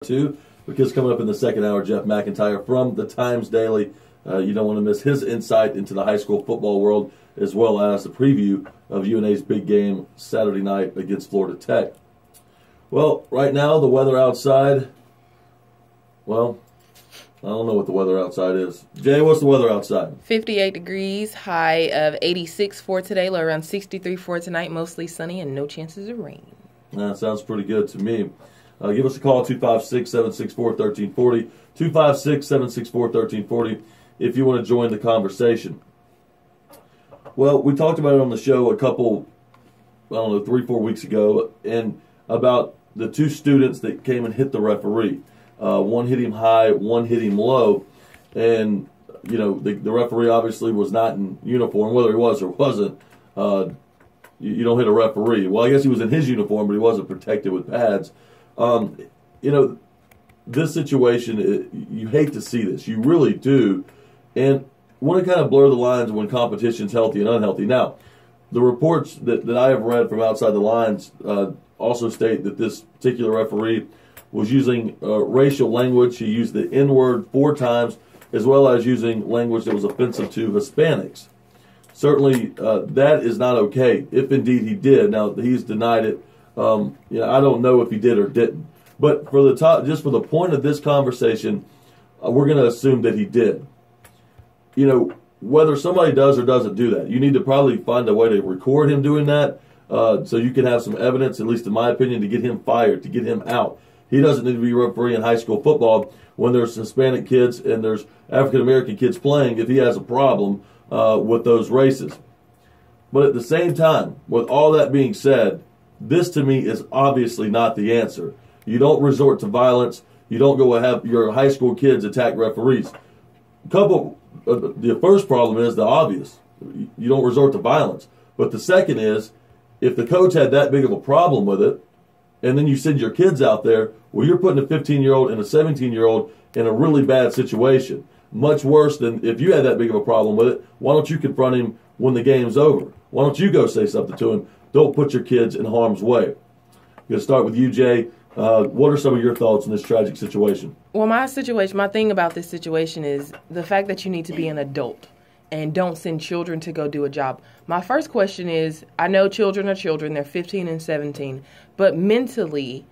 Two, because coming up in the second hour, Jeff McIntyre from the Times Daily. You don't want to miss his insight into the high school football world, as well as a preview of UNA's big game Saturday night against Florida Tech. Well, right now, the weather outside, well, I don't know what the weather outside is. Jay, what's the weather outside? 58 degrees, high of 86 for today, low around 63 for tonight, mostly sunny and no chances of rain. That sounds pretty good to me. Give us a call, 256-764-1340, 256-764-1340, if you want to join the conversation. Well, we talked about it on the show a couple, 3-4 weeks ago, and about the two students that came and hit the referee. One hit him high, one hit him low, and, the referee obviously was not in uniform, whether he was or wasn't. You don't hit a referee. Well, I guess he was in his uniform, but he wasn't protected with pads. This situation, you hate to see this. You really do. And want to kind of blur the lines when competition's healthy and unhealthy. Now, the reports that I have read from outside the lines also state that this particular referee was using racial language. He used the N-word 4 times, as well as using language that was offensive to Hispanics. Certainly, that is not okay, if indeed he did. Now, he's denied it. I don't know if he did or didn't. But for just for the point of this conversation, we're going to assume that he did. Whether somebody does or doesn't do that, you need to probably find a way to record him doing that so you can have some evidence, at least in my opinion, to get him fired, to get him out. He doesn't need to be refereeing high school football when there's Hispanic kids and there's African-American kids playing if he has a problem with those races. But at the same time, with all that being said, this to me is obviously not the answer. You don't resort to violence. You don't go and have your high school kids attack referees. The first problem is the obvious. You don't resort to violence. But the second is, if the coach had that big of a problem with it, and then you send your kids out there, well, you're putting a 15-year-old and a 17-year-old in a really bad situation. Much worse than if you had that big of a problem with it. Why don't you confront him when the game's over? Why don't you go say something to him? Don't put your kids in harm's way. I'm going to start with you, Jay. What are some of your thoughts on this tragic situation? Well, my thing about this situation is the fact that you need to be an adult and don't send children to go do a job. My first question is, I know children are children, they're 15 and 17, but mentally,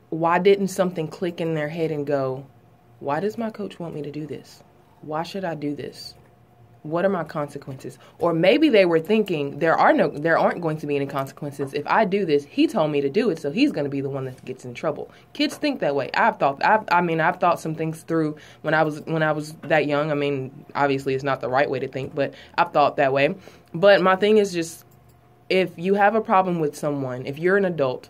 why didn't something click in their head and go, why does my coach want me to do this? Why should I do this? What are my consequences? Or maybe they were thinking there aren't going to be any consequences. If I do this, he told me to do it, so he's going to be the one that gets in trouble. Kids think that way. I've thought some things through when I was that young. I mean, obviously it's not the right way to think, but I've thought that way. But my thing is just, if you have a problem with someone, if you're an adult,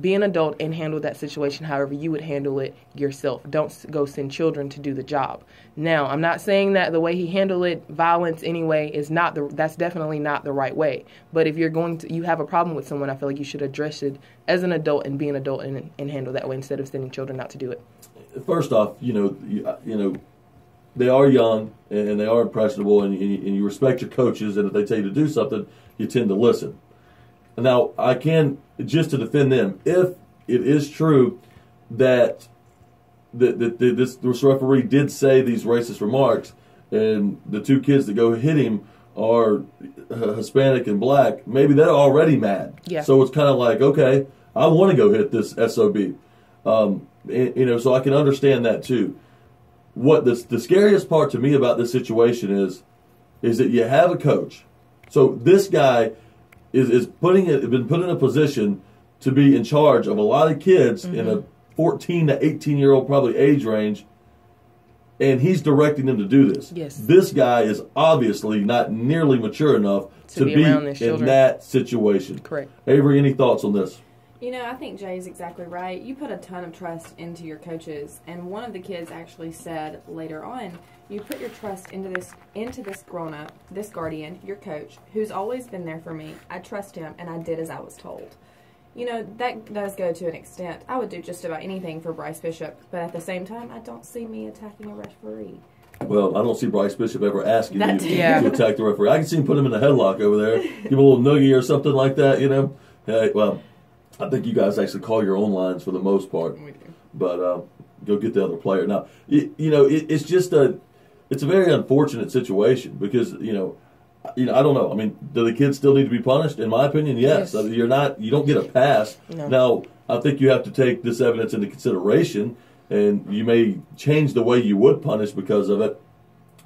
be an adult and handle that situation however you would handle it yourself. Don't go send children to do the job. Now, I'm not saying that the way he handled it, violence anyway, that's definitely not the right way. But if you have a problem with someone, I feel like you should address it as an adult and be an adult and handle that way instead of sending children out to do it. First off, they are young and they are impressionable, and you respect your coaches, and if they tell you to do something, you tend to listen. Now, I can, just to defend them, if it is true that this referee did say these racist remarks and the two kids that go hit him are Hispanic and black, maybe they're already mad. Yeah. So it's kind of like, okay, I want to go hit this SOB. So I can understand that too. What the scariest part to me about this situation is that you have a coach. So this guy is been put in a position to be in charge of a lot of kids in a 14 to 18-year-old probably age range, and he's directing them to do this. Yes. This guy is obviously not nearly mature enough to be in that situation. Correct. Avery, any thoughts on this? I think Jay is exactly right. You put a ton of trust into your coaches, and one of the kids actually said later on, you put your trust into this grown-up, this guardian, your coach, who's always been there for me. I trust him, and I did as I was told. That does go to an extent. I would do just about anything for Bryce Bishop, but at the same time, I don't see me attacking a referee. Well, I don't see Bryce Bishop ever asking you to attack the referee. I can see him put him in a headlock over there, give him a little noogie or something like that, Hey, well, I think you guys actually call your own lines for the most part. We do. But go get the other player. Now, it's just it's a very unfortunate situation because I don't know. I mean, do the kids still need to be punished? In my opinion, yes. I mean, you don't get a pass. No. Now, I think you have to take this evidence into consideration, and you may change the way you would punish because of it.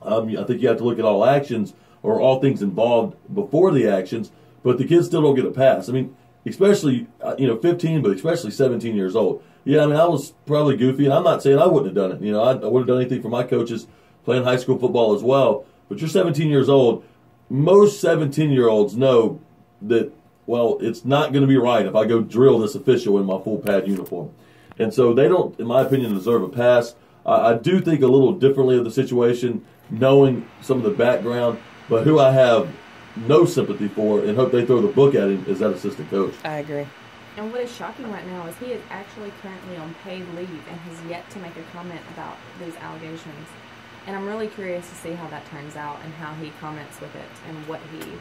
I think you have to look at all actions or all things involved before the actions, but the kids still don't get a pass. I mean, especially 15, but especially 17 years old. Yeah, I mean, I was probably goofy, and I'm not saying I wouldn't have done it. I would have done anything for my coaches playing high school football as well. But you're 17 years old. Most 17-year-olds know that, well, it's not going to be right if I go drill this official in my full pad uniform. And so they don't, in my opinion, deserve a pass. I do think a little differently of the situation, knowing some of the background, but who I have no sympathy for and hope they throw the book at him is that assistant coach. I agree. And what is shocking right now is he is actually currently on paid leave and has yet to make a comment about these allegations. And I'm really curious to see how that turns out and how he comments with it and what he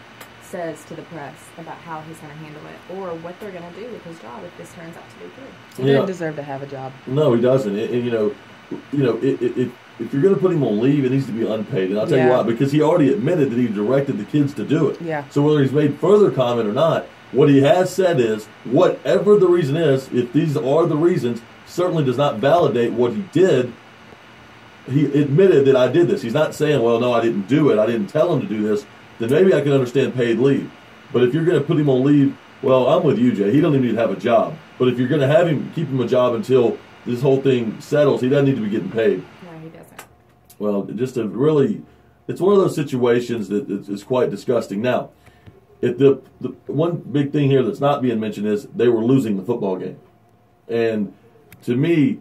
says to the press about how he's going to handle it or what they're going to do with his job if this turns out to be true. He doesn't deserve to have a job. No, he doesn't. And if you're going to put him on leave, it needs to be unpaid. And I'll tell you why. Because he already admitted that he directed the kids to do it. Yeah. So whether he's made further comment or not, what he has said is, whatever the reason is, if these are the reasons, certainly does not validate what he did. He admitted that I did this. He's not saying, well, no, I didn't do it. I didn't tell him to do this. Then maybe I can understand paid leave. But if you're going to put him on leave, well, I'm with you, Jay. He doesn't need to have a job. But if you're going to have him, keep him a job until this whole thing settles, he doesn't need to be getting paid. No, he doesn't. Well, it's one of those situations that is quite disgusting. Now, the one big thing here that's not being mentioned is they were losing the football game. And to me,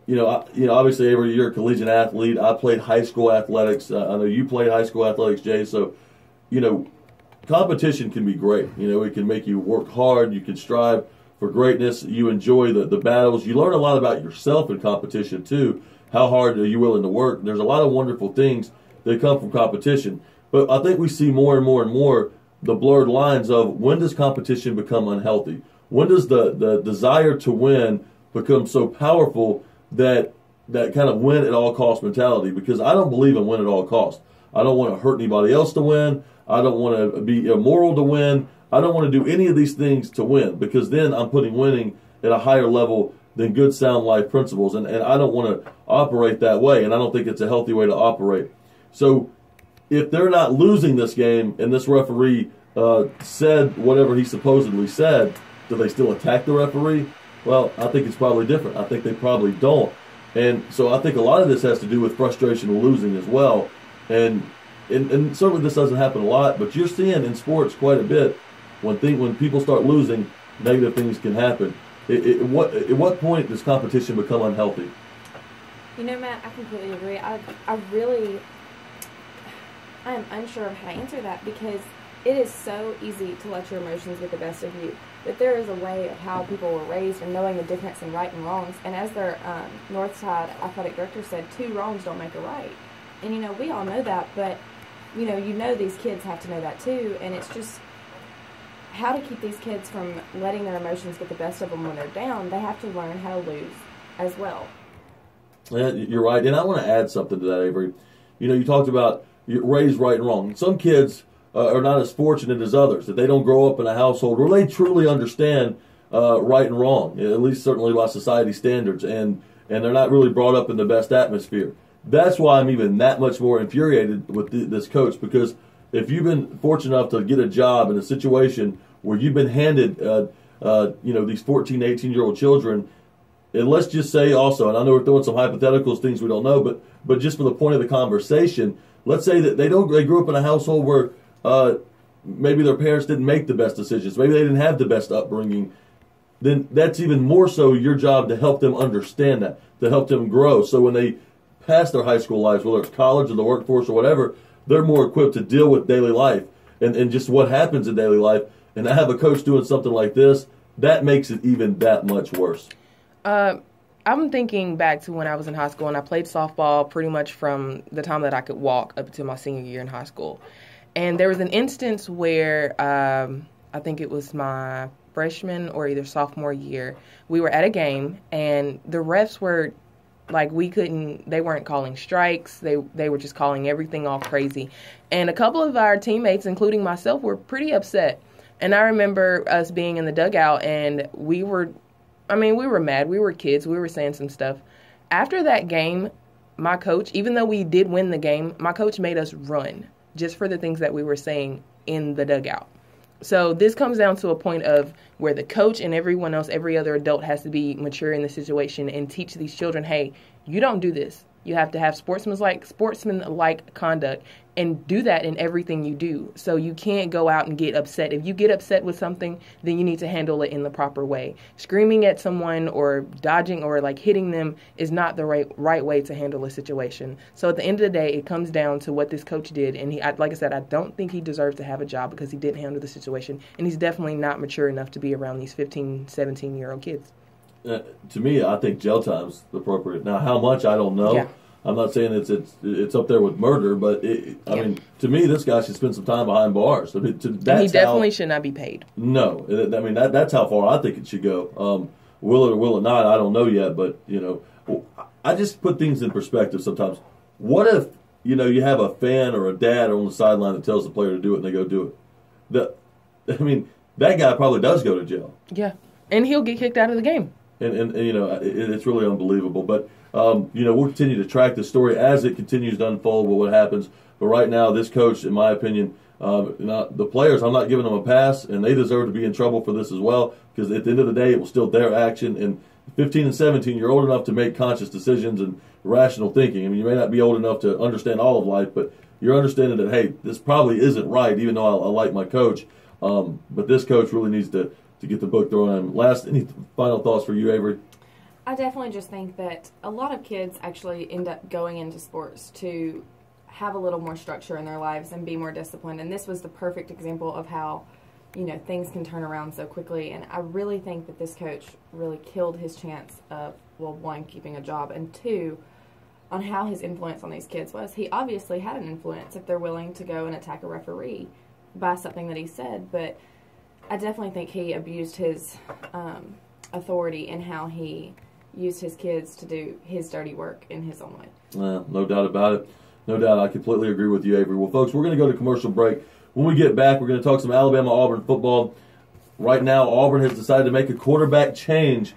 obviously, Avery, you're a collegiate athlete. I played high school athletics. I know you played high school athletics, Jay. So, competition can be great. It can make you work hard. You can strive for greatness. You enjoy the battles. You learn a lot about yourself in competition, too. How hard are you willing to work? There's a lot of wonderful things that come from competition. But I think we see more and more and more the blurred lines of when does competition become unhealthy? When does the desire to win become so powerful that kind of win at all cost mentality? Because I don't believe in win at all cost. I don't want to hurt anybody else to win. I don't want to be immoral to win. I don't want to do any of these things to win, because then I'm putting winning at a higher level than good sound life principles. And I don't want to operate that way, and I don't think it's a healthy way to operate. So if they're not losing this game and this referee said whatever he supposedly said, do they still attack the referee? Well, I think it's probably different. I think they probably don't. And so I think a lot of this has to do with frustration of losing as well. And certainly this doesn't happen a lot, but you're seeing in sports quite a bit when people start losing, negative things can happen. At what point does competition become unhealthy? Matt, I completely agree. I am unsure of how to answer that, because it is so easy to let your emotions get the best of you. But there is a way of how people were raised and knowing the difference in right and wrongs. And as their Northside athletic director said, 2 wrongs don't make a right. And, we all know that, but, these kids have to know that too. And it's just how to keep these kids from letting their emotions get the best of them when they're down. They have to learn how to lose as well. Yeah, you're right. And I want to add something to that, Avery. You talked about raised right and wrong. Some kids are not as fortunate as others, that they don't grow up in a household where they truly understand right and wrong, at least certainly by society standards, and they're not really brought up in the best atmosphere. That's why I'm even that much more infuriated with this coach, because if you've been fortunate enough to get a job in a situation where you've been handed these 14, 18-year-old children, and let's just say also, and I know we're throwing some hypotheticals, things we don't know, but just for the point of the conversation, let's say that they grew up in a household where maybe their parents didn't make the best decisions, maybe they didn't have the best upbringing, then that's even more so your job to help them understand that, to help them grow. So when they pass their high school lives, whether it's college or the workforce or whatever, they're more equipped to deal with daily life and just what happens in daily life. And to have a coach doing something like this, that makes it even that much worse. I'm thinking back to when I was in high school, and I played softball pretty much from the time that I could walk up to my senior year in high school. And there was an instance where I think it was my freshman or either sophomore year, we were at a game, and the refs were Like they weren't calling strikes. They were just calling everything all crazy. And a couple of our teammates, including myself, were pretty upset. And I remember us being in the dugout, and we were mad. We were kids. We were saying some stuff. After that game, my coach, even though we did win the game, my coach made us run just for the things that we were saying in the dugout. So this comes down to a point of where the coach and everyone else, every other adult has to be mature in the situation and teach these children, hey, you don't do this. You have to have sportsmanlike conduct and do that in everything you do. So you can't go out and get upset. If you get upset with something, then you need to handle it in the proper way. Screaming at someone or dodging or like hitting them is not the right way to handle a situation. So at the end of the day, it comes down to what this coach did. And like I said, I don't think he deserves to have a job because he didn't handle the situation. And he's definitely not mature enough to be around these 15, 17-year-old kids. To me, I think jail time's appropriate. Now, how much, I don't know. Yeah. I'm not saying it's up there with murder, but I mean, to me, this guy should spend some time behind bars. I mean, he definitely should not be paid. No, I mean that's how far I think it should go. Will it or will it not? I don't know yet, but I just put things in perspective sometimes. What if you have a fan or a dad on the sideline that tells the player to do it and they go do it? That guy probably does go to jail. Yeah, and he'll get kicked out of the game. And it's really unbelievable. But we'll continue to track the story as it continues to unfold with what happens. But right now, this coach, in my opinion, the players, I'm not giving them a pass, and they deserve to be in trouble for this as well, because at the end of the day, it was still their action. And 15 and 17, you're old enough to make conscious decisions and rational thinking. I mean, you may not be old enough to understand all of life, but you're understanding that, hey, this probably isn't right, even though I like my coach. But this coach really needs to get the book thrown at him. Any final thoughts for you, Avery? I definitely just think that a lot of kids actually end up going into sports to have a little more structure in their lives and be more disciplined. And this was the perfect example of how, things can turn around so quickly. And I really think that this coach really killed his chance of, well, one, keeping a job, and two, on how his influence on these kids was. He obviously had an influence if they're willing to go and attack a referee by something that he said, but I definitely think he abused his authority in how he used his kids to do his dirty work in his own way. No doubt about it. No doubt. I completely agree with you, Avery. Well, folks, we're going to go to commercial break. When we get back, we're going to talk some Alabama-Auburn football. Right now, Auburn has decided to make a quarterback change